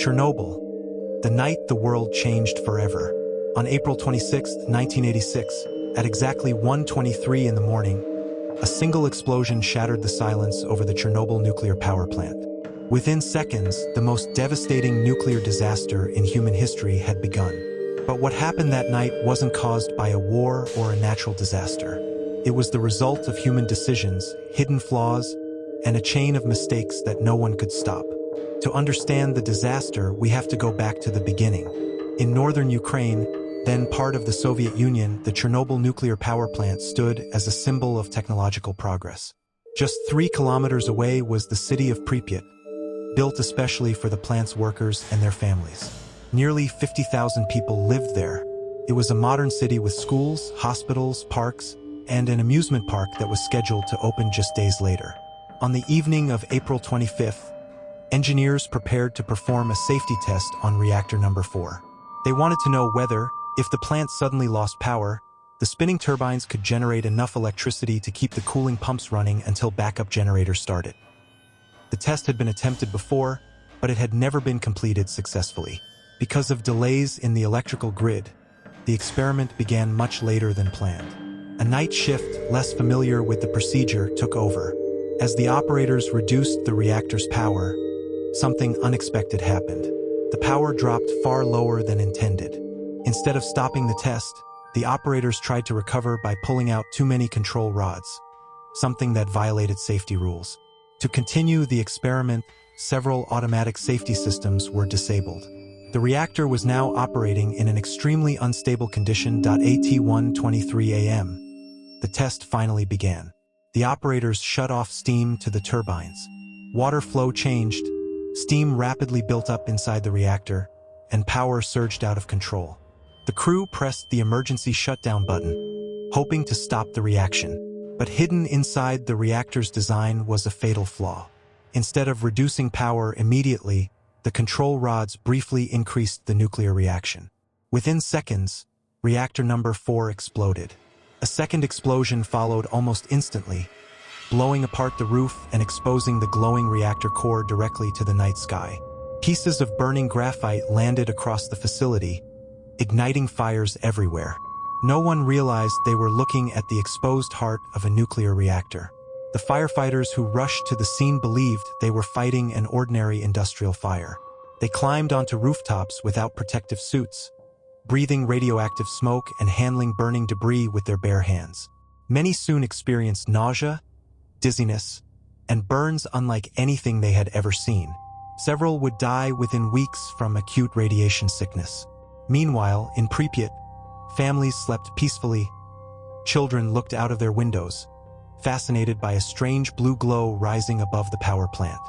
Chernobyl, the night the world changed forever. On April 26, 1986, at exactly 1:23 in the morning, a single explosion shattered the silence over the Chernobyl nuclear power plant. Within seconds, the most devastating nuclear disaster in human history had begun. But what happened that night wasn't caused by a war or a natural disaster. It was the result of human decisions, hidden flaws, and a chain of mistakes that no one could stop. To understand the disaster, we have to go back to the beginning. In northern Ukraine, then part of the Soviet Union, the Chernobyl nuclear power plant stood as a symbol of technological progress. Just 3 kilometers away was the city of Pripyat, built especially for the plant's workers and their families. Nearly 50,000 people lived there. It was a modern city with schools, hospitals, parks, and an amusement park that was scheduled to open just days later. On the evening of April 25th, engineers prepared to perform a safety test on reactor number 4. They wanted to know whether, if the plant suddenly lost power, the spinning turbines could generate enough electricity to keep the cooling pumps running until backup generators started. The test had been attempted before, but it had never been completed successfully. Because of delays in the electrical grid, the experiment began much later than planned. A night shift, less familiar with the procedure, took over. As the operators reduced the reactor's power, something unexpected happened. The power dropped far lower than intended. Instead of stopping the test, the operators tried to recover by pulling out too many control rods, something that violated safety rules. To continue the experiment, several automatic safety systems were disabled. The reactor was now operating in an extremely unstable condition. At 1:23 a.m., the test finally began. The operators shut off steam to the turbines. Water flow changed, steam rapidly built up inside the reactor, and power surged out of control. The crew pressed the emergency shutdown button, hoping to stop the reaction. But hidden inside the reactor's design was a fatal flaw. Instead of reducing power immediately, the control rods briefly increased the nuclear reaction. Within seconds, reactor number 4 exploded. A second explosion followed almost instantly, blowing apart the roof and exposing the glowing reactor core directly to the night sky. Pieces of burning graphite landed across the facility, igniting fires everywhere. No one realized they were looking at the exposed heart of a nuclear reactor. The firefighters who rushed to the scene believed they were fighting an ordinary industrial fire. They climbed onto rooftops without protective suits, breathing radioactive smoke and handling burning debris with their bare hands. Many soon experienced nausea, dizziness, and burns unlike anything they had ever seen. Several would die within weeks from acute radiation sickness. Meanwhile, in Pripyat, families slept peacefully. Children looked out of their windows, fascinated by a strange blue glow rising above the power plant.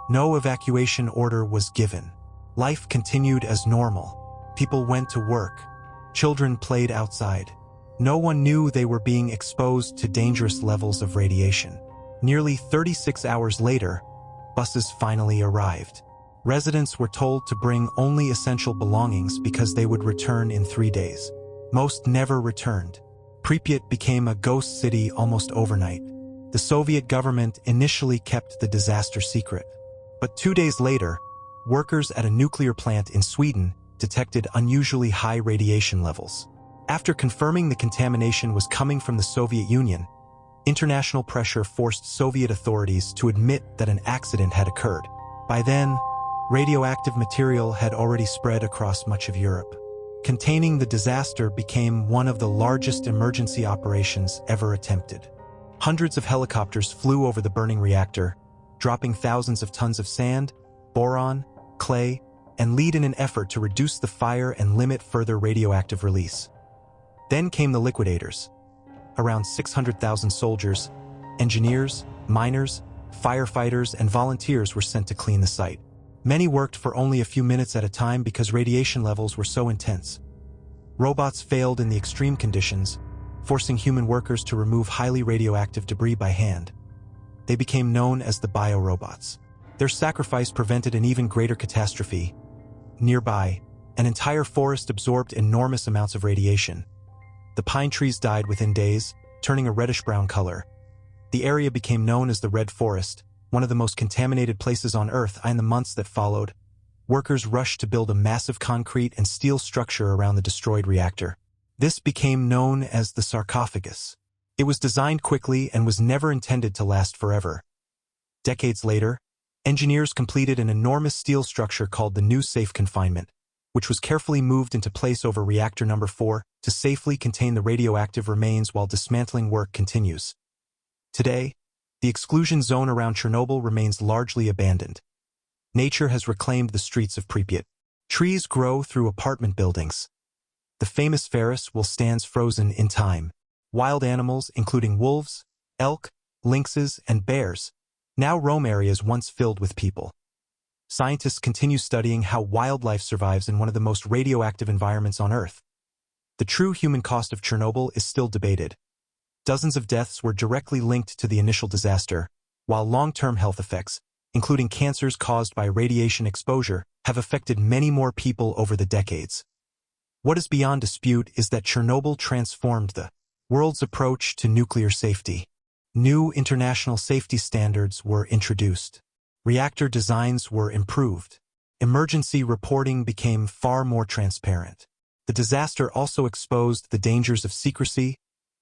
No evacuation order was given. Life continued as normal. People went to work. Children played outside. No one knew they were being exposed to dangerous levels of radiation. Nearly 36 hours later, buses finally arrived. Residents were told to bring only essential belongings because they would return in 3 days. Most never returned. Pripyat became a ghost city almost overnight. The Soviet government initially kept the disaster secret. But 2 days later, workers at a nuclear plant in Sweden detected unusually high radiation levels. After confirming the contamination was coming from the Soviet Union, international pressure forced Soviet authorities to admit that an accident had occurred. By then, radioactive material had already spread across much of Europe. Containing the disaster became one of the largest emergency operations ever attempted. Hundreds of helicopters flew over the burning reactor, dropping thousands of tons of sand, boron, clay, and lead in an effort to reduce the fire and limit further radioactive release. Then came the liquidators. Around 600,000 soldiers, engineers, miners, firefighters, and volunteers were sent to clean the site. Many worked for only a few minutes at a time because radiation levels were so intense. Robots failed in the extreme conditions, forcing human workers to remove highly radioactive debris by hand. They became known as the biorobots. Their sacrifice prevented an even greater catastrophe. Nearby, an entire forest absorbed enormous amounts of radiation, The pine trees died within days, turning a reddish-brown color. The area became known as the Red Forest, one of the most contaminated places on Earth. In the months that followed, workers rushed to build a massive concrete and steel structure around the destroyed reactor. This became known as the sarcophagus. It was designed quickly and was never intended to last forever. Decades later, engineers completed an enormous steel structure called the new safe confinement, which was carefully moved into place over reactor number 4 to safely contain the radioactive remains while dismantling work continues. Today, the exclusion zone around Chernobyl remains largely abandoned. Nature has reclaimed the streets of Pripyat. Trees grow through apartment buildings. The famous Ferris wheel stands frozen in time. Wild animals, including wolves, elk, lynxes, and bears, now roam areas once filled with people. Scientists continue studying how wildlife survives in one of the most radioactive environments on Earth. The true human cost of Chernobyl is still debated. Dozens of deaths were directly linked to the initial disaster, while long-term health effects, including cancers caused by radiation exposure, have affected many more people over the decades. What is beyond dispute is that Chernobyl transformed the world's approach to nuclear safety. New international safety standards were introduced. Reactor designs were improved. Emergency reporting became far more transparent. The disaster also exposed the dangers of secrecy,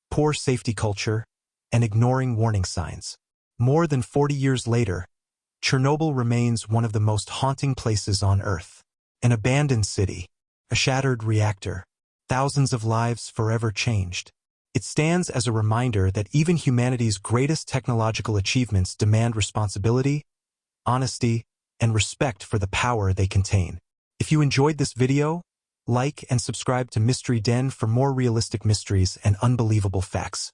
poor safety culture, and ignoring warning signs. More than 40 years later, Chernobyl remains one of the most haunting places on Earth. An abandoned city, a shattered reactor, thousands of lives forever changed. It stands as a reminder that even humanity's greatest technological achievements demand responsibility, honesty, and respect for the power they contain. If you enjoyed this video, like and subscribe to Mystery Den for more realistic mysteries and unbelievable facts.